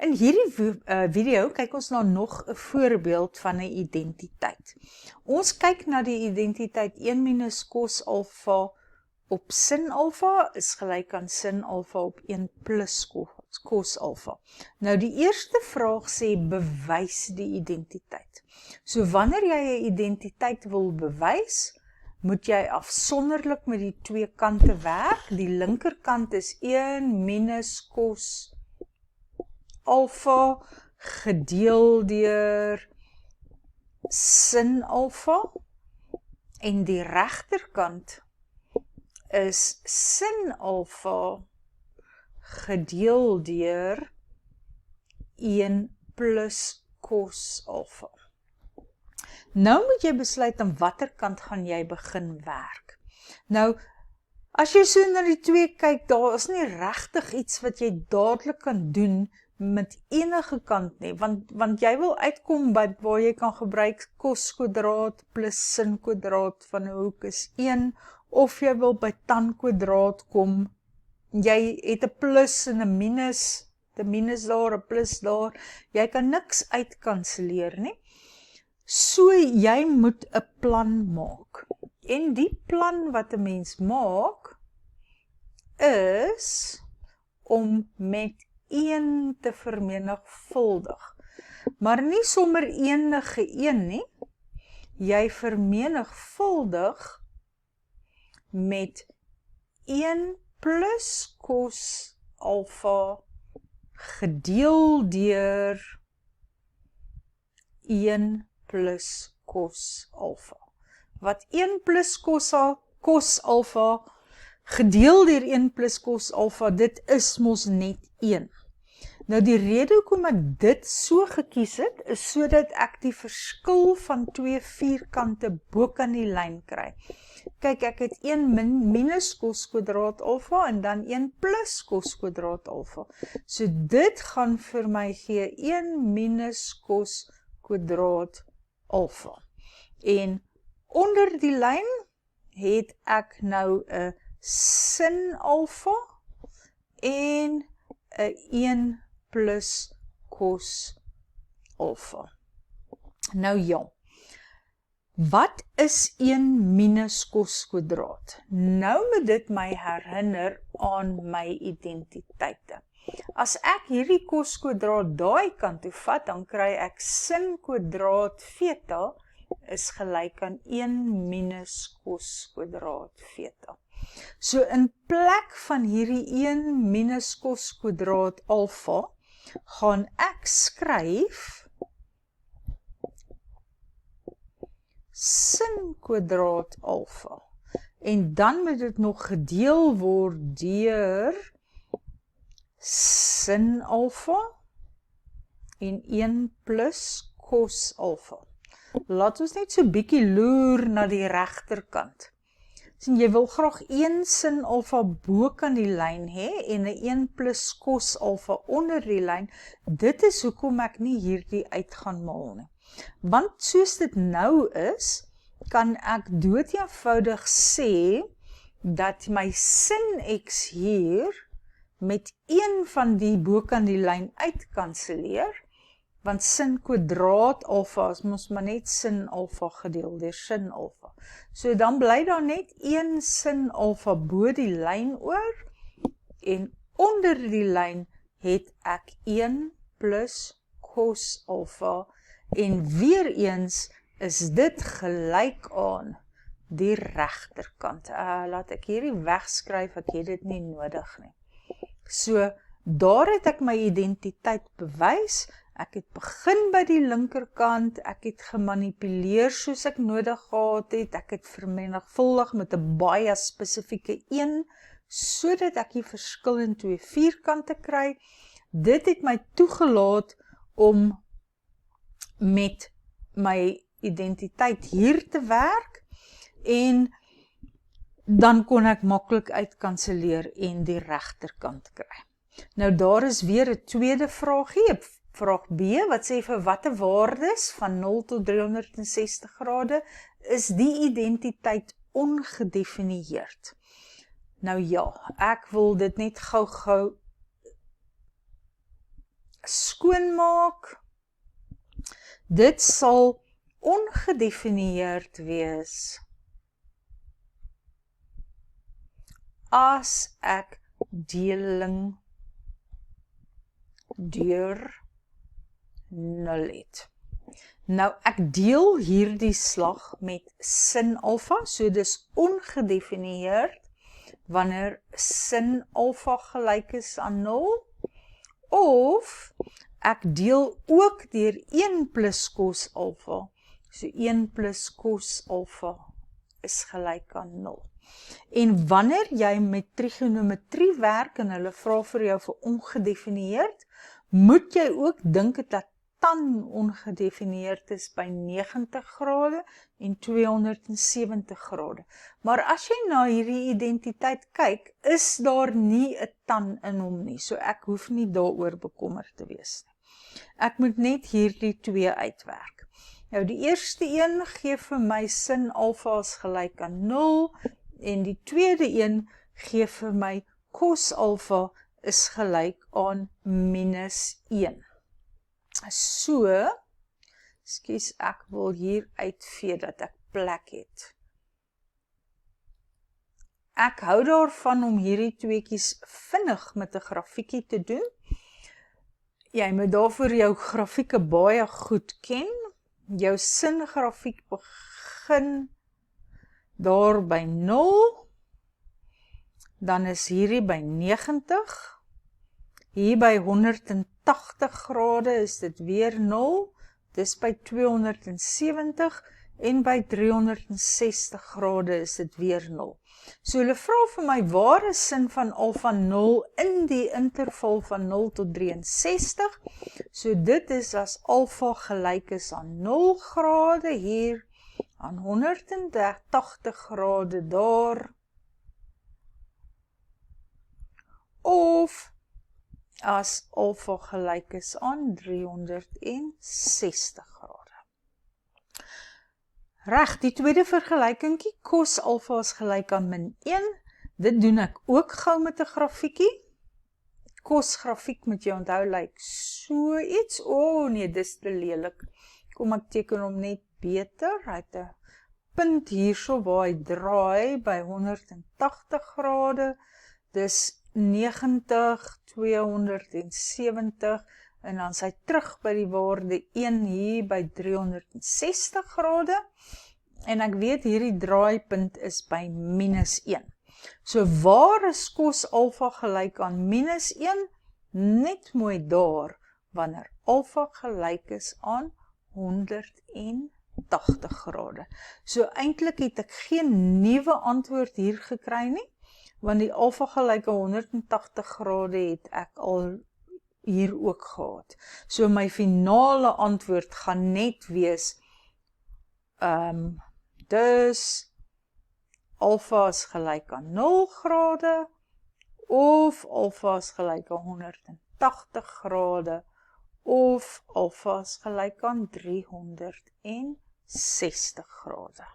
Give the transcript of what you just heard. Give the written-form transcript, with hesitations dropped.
In hierdie video kyk ons na nog 'n voorbeeld van 'n identiteit. Ons kyk na die identiteit 1 minus cos alfa op sin alfa is gelyk aan sin alfa op 1 plus cos alfa. Nou die eerste vraag sê bewys die identiteit. So wanneer jy 'n identiteit wil bewys, moet jy afsonderlik met die twee kante werk. Die linkerkant is 1 minus cos alfa gedeel deur sin alfa en die regterkant is sin alfa gedeel deur 1 plus cos alfa. Nou moet jy besluit aan watter kant gaan jy begin werk. Nou, as jy so na die twee kyk, daar is nie regtig iets wat jy dadelik kan doen met enige kant nie, want jy wil uitkom by waar jy kan gebruik cos kwadraat plus sin kwadraat van 'n hoek is 1, of jy wil by tan kwadraat kom, jy het 'n plus en 'n minus, 'n minus daar, 'n plus daar, jy kan niks uitkanselleer nie. So jy moet 'n plan maak. En die plan wat 'n mens maak, is om met 1 te vermenigvuldig. Maar nie sommer enige 1 nie. Jy vermenigvuldig met 1 plus cos alfa gedeel deur 1 plus cos alfa. Wat 1 plus cos alfa gedeel deur 1 plus cos alfa, dit is mos net 1. Nou die rede hoekom ek dit so gekies het, is sodat ek die verskil van twee vierkante bo aan die lyn kry. Kyk, ek het 1 minus cos kwadraat alfa en dan 1 plus cos kwadraat alfa. So dit gaan vir my gee 1 minus cos kwadraat alfa. En onder die lyn het ek nou 'n sin alfa en 'n 1 plus cos alfa. Nou ja, wat is 1 minus cos kwadraat? Nou moet dit my herinner aan my identiteite. As ek hierdie cos kwadraat daai kant toe vat, dan kry ek sin kwadraat theta is gelyk aan 1 minus cos kwadraat theta. So in plek van hierdie 1 minus cos kwadraat alfa, gaan ek skryf sin kwadraat alfa. En dan moet dit nog gedeel word deur sin alfa en 1 plus cos alfa. Laat ons net so bietjie loer na die regterkant. Sien, jy wil graag 1 sin alfa bo kan die lyn hê en 'n 1 plus cos alfa onder die lyn. Dit is hoekom ek nie hierdie uit gaan maal nie. Want soos dit nou is, kan ek doodeenvoudig sê dat my sin x hier met 1 van die bo kan die lyn uitkanselleer, want sin kwadraat alfa is mos maar net sin alfa gedeel deur sin alfa. So dan bly daar net 1 sin alfa bo die lyn oor, en onder die lyn het ek 1 plus cos alfa, en weer eens is dit gelyk aan die regterkant. Laat ek hierdie wegskryf, ek het dit nie nodig nie. So, daar het ek my identiteit bewys. Ek het begin by die linkerkant, ek het gemanipuleer soos ek nodig gehad het, ek het vermenigvuldig met 'n baie spesifieke 1, sodat ek die verskil in twee vierkante kry. Dit het my toegelaat om met my identiteit hier te werk, en dan kon ek maklik uitkanselleer en die regterkant kry. Nou daar is weer 'n tweede vraagie, vraag B, wat sê vir watter waardes van 0 tot 360 grade is die identiteit ongedefinieerd. Nou ja, ek wil dit net gou skoonmaak. Dit sal ongedefinieerd wees as ek deling deur 0 het. Nou, ek deel hierdie slag met sin alfa, so dis ongedefinieerd wanneer sin alfa gelyk is aan 0, of ek deel ook deur 1 plus cos alfa, so 1 plus cos alfa is gelyk aan 0. En wanneer jy met trigonometrie werk en hulle vra vir jou vir ongedefinieerd, moet jy ook dink dat tan ongedefinieerd is by 90 grade en 270 grade. Maar as jy na hierdie identiteit kyk, is daar nie 'n tan in hom nie, so ek hoef nie daaroor bekommerd te wees nie. Ek moet net hierdie twee uitwerk. Nou die eerste een gee vir my sin alfa is gelyk aan 0, en die tweede een gee vir my cos alfa is gelyk aan -1. So, ekskuus, ek wil hier uitvee dat ek plek het. Ek hou daarvan om hierdie tweekies vinnig met 'n grafiekie te doen. Jy moet daarvoor jou grafieke baie goed ken. Jou singrafiek begin daar by 0, dan is hierdie by 90, hier by 180 grade is dit weer 0, dis by 270, en by 360 grade is dit weer 0. So hulle vra vir my, waar is sin van alfa 0 in die interval van 0 tot 63? So dit is as alfa gelyk is aan 0 grade hier, aan 180 grade daar, of as alfa gelyk is aan 360 grade. Reg, die tweede vergelykingkie, cos alfa is gelyk aan -1, dit doen ek ook gou met 'n grafiekie. Cos grafiek moet jy onthou, lyk so iets, nee, dis te lelik. Kom ek teken hom net beter, hy het 'n punt hierso waar hy draai by 180 grade, dis 90, 270, en dan is hy terug by die waarde 1 hier by 360 grade, en ek weet hierdie draaipunt is by -1. So waar is cos alfa gelyk aan -1? Net mooi daar, wanneer alfa gelyk is aan 180 grade. So eintlik het ek geen nuwe antwoord hier gekry nie, want die alfa gelyk aan 180 grade het ek al hier ook gehad. So my finale antwoord gaan net wees, dus alfa is gelyk aan 0 grade, of alfa is gelyk aan 180 grade, of alfa is gelyk aan 360 grade.